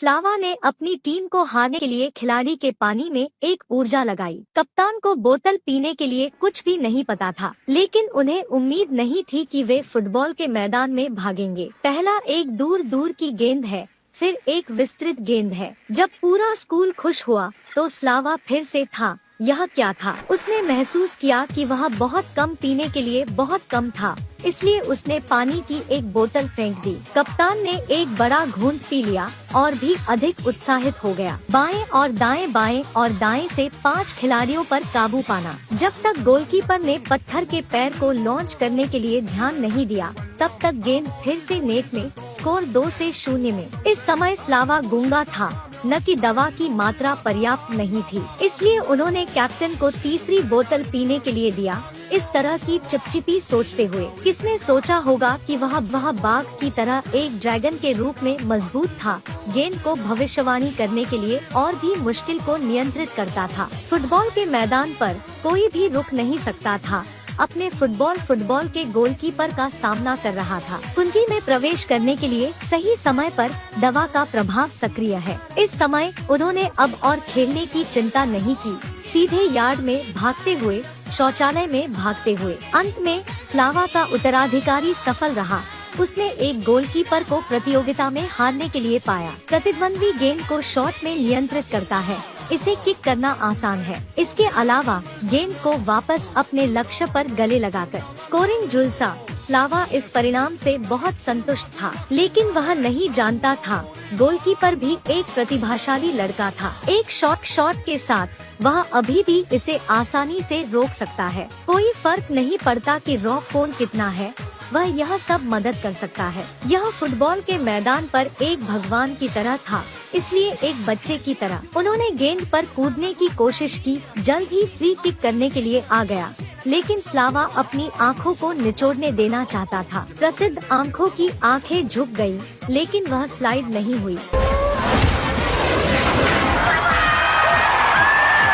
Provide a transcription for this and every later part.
Slava ने अपनी team को हारने के लिए खिलाड़ी के पानी में एक ऊर्जा लगाई। कप्तान को बोतल पीने के लिए कुछ भी नहीं पता था, लेकिन उन्हें उम्मीद नहीं थी कि वे फुटबॉल के मैदान में भागेंगे। पहला एक दूर दूर की गेंद है, फिर एक विस्तृत गेंद है। जब पूरा स्कूल खुश हुआ तो स्लावा फिर से था। यह क्या था? उसने महसूस किया कि वह बहुत कम पीने के लिए बहुत कम था, इसलिए उसने पानी की एक बोतल फेंक दी। कप्तान ने एक बड़ा घूंट पी लिया और भी अधिक उत्साहित हो गया। बाएं और दाएं से 5 खिलाड़ियों पर काबू पाना। जब तक गोलकीपर ने पत्थर के पैर को लॉन्च करने के लिए ध्यान नहीं दिया, तब तक गेंद फिर से नेट में। स्कोर 2-0 में। इस समय स्लावा गूंगा था, न कि दवा की मात्रा पर्याप्त नहीं थी, इसलिए उन्होंने कैप्टन को तीसरी बोतल पीने के लिए दिया। इस तरह की चिपचिपी सोचते हुए, किसने सोचा होगा कि वह बाघ की तरह एक ड्रैगन के रूप में मजबूत था, गेंद को भविष्यवाणी करने के लिए और भी मुश्किल को नियंत्रित करता था। फुटबॉल के मैदान पर कोई भी रुक नहीं सकता था। अपने फुटबॉल के गोलकीपर का सामना कर रहा था। कुंजी में प्रवेश करने के लिए सही समय पर दवा का प्रभाव सक्रिय है। इस समय उन्होंने अब और खेलने की चिंता नहीं की, सीधे यार्ड में भागते हुए, शौचालय में भागते हुए। अंत में स्लावा का उत्तराधिकारी सफल रहा। उसने एक गोलकीपर को प्रतियोगिता में हारने के लिए पाया। प्रतिद्वंद्वी गेंद को शॉट में नियंत्रित करता है, इसे किक करना आसान है। इसके अलावा गेंद को वापस अपने लक्ष्य पर गले लगाकर स्कोरिंग जुलसा। स्लावा इस परिणाम से बहुत संतुष्ट था, लेकिन वह नहीं जानता था गोलकीपर भी एक प्रतिभाशाली लड़का था। एक शॉट के साथ वह अभी भी इसे आसानी से रोक सकता है। कोई फर्क नहीं पड़ता कि रॉक कोण कितना है, वह यह सब मदद कर सकता है। यह फुटबॉल के मैदान पर एक भगवान की तरह था, इसलिए एक बच्चे की तरह उन्होंने गेंद पर कूदने की कोशिश की। जल्द ही फ्री किक करने के लिए आ गया, लेकिन स्लावा अपनी आंखों को निचोड़ने देना चाहता था। प्रसिद्ध आंखों की आंखें झुक गयी, लेकिन वह स्लाइड नहीं हुई।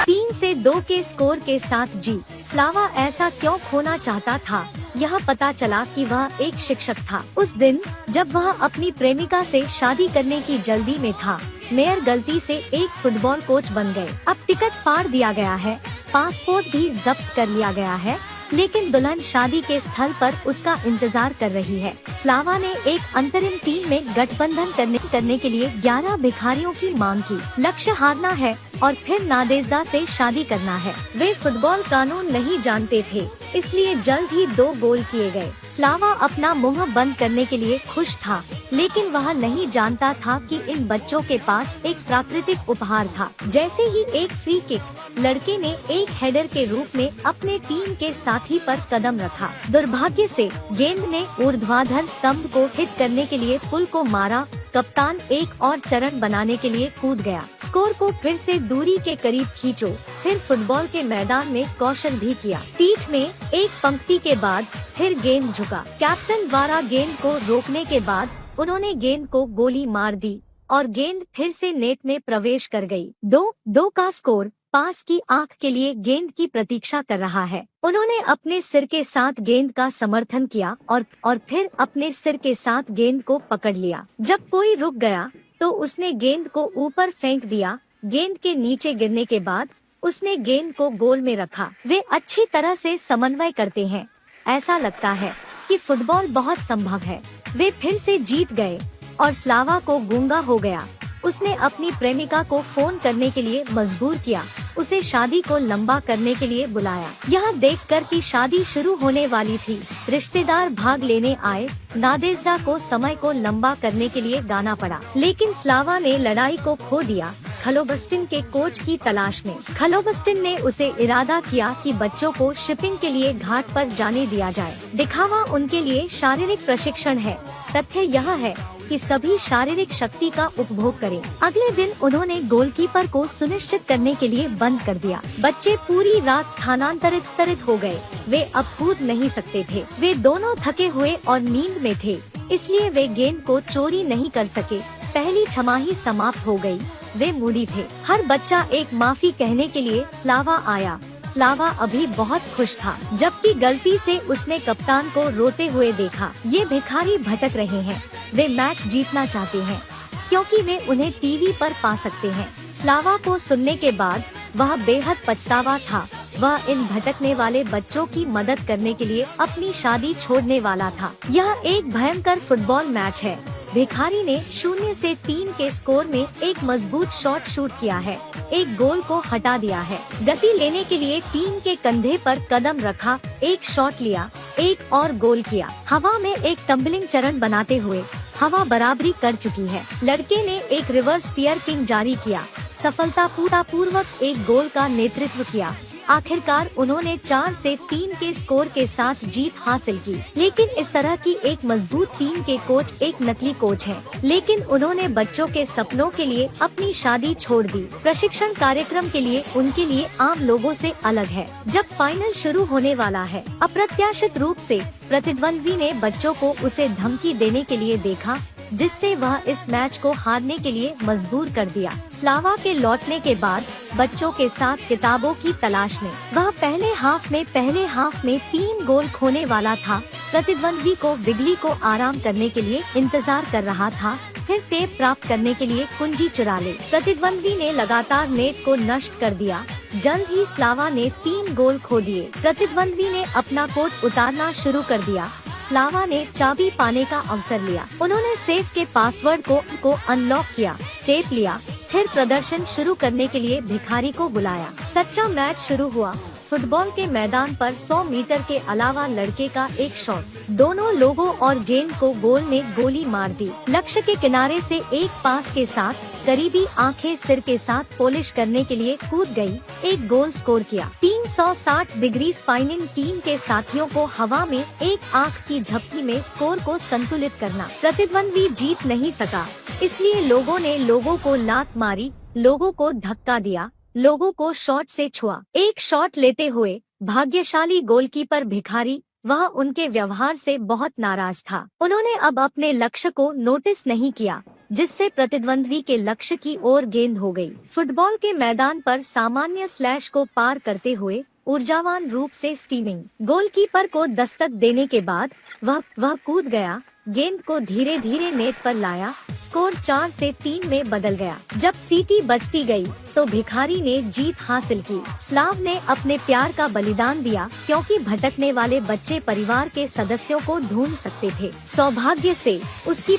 3-2 के स्कोर के साथ जीत। स्लावा ऐसा क्यों खोना चाहता था, यह पता चला कि वह एक शिक्षक था। उस दिन जब वह अपनी प्रेमिका से शादी करने की जल्दी में था, मेयर गलती से एक फुटबॉल कोच बन गए। अब टिकट फाड़ दिया गया है, पासपोर्ट भी जब्त कर लिया गया है, लेकिन दुल्हन शादी के स्थल पर उसका इंतजार कर रही है। स्लावा ने एक अंतरिम टीम में गठबंधन करने के लिए 11 भिखारियों की मांग की। लक्ष्य हारना है और फिर नादेजदा से शादी करना है। वे फुटबॉल कानून नहीं जानते थे, इसलिए जल्द ही 2 गोल किए गए। स्लावा अपना मुंह बंद करने के लिए खुश था, लेकिन वह नहीं जानता था कि इन बच्चों के पास एक प्राकृतिक उपहार था। जैसे ही एक फ्री किक, लड़के ने एक हेडर के रूप में अपने टीम के साथी पर कदम रखा। दुर्भाग्य से गेंद ने ऊर्ध्वाधर स्तंभ को हिट करने के लिए पुल को मारा। कप्तान एक और चरण बनाने के लिए कूद गया। स्कोर को फिर से दूरी के करीब खींचो। फिर फुटबॉल के मैदान में कौशल भी किया। पीठ में एक पंक्ति के बाद फिर गेंद झुका। कैप्टन द्वारा गेंद को रोकने के बाद उन्होंने गेंद को गोली मार दी और गेंद फिर से नेट में प्रवेश कर गई। 2-2 का स्कोर। पास की आंख के लिए गेंद की प्रतीक्षा कर रहा है। उन्होंने अपने सिर के साथ गेंद का समर्थन किया और फिर अपने सिर के साथ गेंद को पकड़ लिया। जब कोई रुक गया तो उसने गेंद को ऊपर फेंक दिया। गेंद के नीचे गिरने के बाद उसने गेंद को गोल में रखा। वे अच्छी तरह से समन्वय करते हैं। ऐसा लगता है कि फुटबॉल बहुत संभव है। वे फिर से जीत गए और स्लावा को गूंगा हो गया। उसने अपनी प्रेमिका को फोन करने के लिए मजबूर किया, उसे शादी को लंबा करने के लिए बुलाया। यह देखकर कि शादी शुरू होने वाली थी, रिश्तेदार भाग लेने आए। नादेजदा को समय को लंबा करने के लिए गाना पड़ा, लेकिन स्लावा ने लड़ाई को खो दिया। खलोबस्टिन के कोच की तलाश में खलोबस्टिन ने उसे इरादा किया कि बच्चों को शिपिंग के लिए घाट पर जाने दिया जाए। दिखावा उनके लिए शारीरिक प्रशिक्षण है। तथ्य यह है कि सभी शारीरिक शक्ति का उपभोग करें। अगले दिन उन्होंने गोलकीपर को सुनिश्चित करने के लिए बंद कर दिया। बच्चे पूरी रात स्थानांतरित हो गए। वे अब कूद नहीं सकते थे। वे दोनों थके हुए और नींद में थे, इसलिए वे गेंद को चोरी नहीं कर सके। पहली छमाही समाप्त हो गई। वे मूडी थे। हर बच्चा एक माफी कहने के लिए स्लावा आया। स्लावा अभी बहुत खुश था, जबकि गलती से उसने कप्तान को रोते हुए देखा। ये भिखारी भटक रहे हैं, वे मैच जीतना चाहते हैं। क्योंकि वे उन्हें टीवी पर पा सकते हैं। स्लावा को सुनने के बाद वह बेहद पछतावा था। वह इन भटकने वाले बच्चों की मदद करने के लिए अपनी शादी छोड़ने वाला था। यह एक भयंकर फुटबॉल मैच है। भिखारी ने 0 से 3 के स्कोर में एक मजबूत शॉट शूट किया है, एक गोल को हटा दिया है। गति लेने के लिए टीम के कंधे पर कदम रखा, एक शॉट लिया, एक और गोल किया। हवा में एक टम्बलिंग चरण बनाते हुए हवा बराबरी कर चुकी है। लड़के ने एक रिवर्स पियर किंग जारी किया, सफलतापूर्वक एक गोल का नेतृत्व किया। आखिरकार उन्होंने 4 से 3 के स्कोर के साथ जीत हासिल की। लेकिन इस तरह की एक मजबूत टीम के कोच एक नकली कोच हैं। लेकिन उन्होंने बच्चों के सपनों के लिए अपनी शादी छोड़ दी। प्रशिक्षण कार्यक्रम के लिए उनके लिए आम लोगों से अलग है। जब फाइनल शुरू होने वाला है, अप्रत्याशित रूप से प्रतिद्वंद्वी ने बच्चों को उसे धमकी देने के लिए देखा, जिससे वह इस मैच को हारने के लिए मजबूर कर दिया। स्लावा के लौटने के बाद बच्चों के साथ किताबों की तलाश में वह पहले हाफ में 3 गोल खोने वाला था। प्रतिद्वंद्वी को विगली को आराम करने के लिए इंतजार कर रहा था, फिर टेप प्राप्त करने के लिए कुंजी चुरा ले। प्रतिद्वंद्वी ने लगातार नेट को नष्ट कर दिया। जल्द ही स्लावा ने 3 गोल खो दिए। प्रतिद्वंद्वी ने अपना कोट उतारना शुरू कर दिया। स्लावा ने चाबी पाने का अवसर लिया। उन्होंने सेफ के पासवर्ड को अनलॉक किया, टेप लिया, फिर प्रदर्शन शुरू करने के लिए भिखारी को बुलाया। सच्चा मैच शुरू हुआ। फुटबॉल के मैदान पर 100 मीटर के अलावा लड़के का एक शॉट दोनों लोगों और गेंद को गोल में गोली मार दी। लक्ष्य के किनारे से एक पास के साथ करीबी आंखें सिर के साथ पॉलिश करने के लिए कूद गई, एक गोल स्कोर किया। 360 डिग्री स्पाइनिंग टीम के साथियों को हवा में एक आंख की झपकी में स्कोर को संतुलित करना। प्रतिद्वंद्वी जीत नहीं सका, इसलिए लोगों ने लोगों को लात मारी, लोगों को धक्का दिया, लोगों को शॉट से छुआ। एक शॉट लेते हुए भाग्यशाली गोलकीपर भिखारी, वह उनके व्यवहार से बहुत नाराज था। उन्होंने अब अपने लक्ष्य को नोटिस नहीं किया, जिससे प्रतिद्वंद्वी के लक्ष्य की ओर गेंद हो गई। फुटबॉल के मैदान पर सामान्य स्लैश को पार करते हुए ऊर्जावान रूप से स्टीमिंग गोलकीपर को दस्तक देने के बाद वह कूद गया, गेंद को धीरे धीरे नेट पर लाया। स्कोर 4 से 3 में बदल गया। जब सीटी बजती गई तो भिखारी ने जीत हासिल की। स्लाव ने अपने प्यार का बलिदान दिया, क्योंकि भटकने वाले बच्चे परिवार के सदस्यों को ढूंढ सकते थे। सौभाग्य से उसकी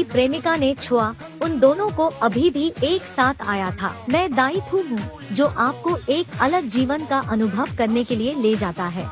प्रेमिका ने छुआ। उन दोनों को अभी भी एक साथ आया था। मैं दायित्व हूँ जो आपको एक अलग जीवन का अनुभव करने के लिए ले जाता है।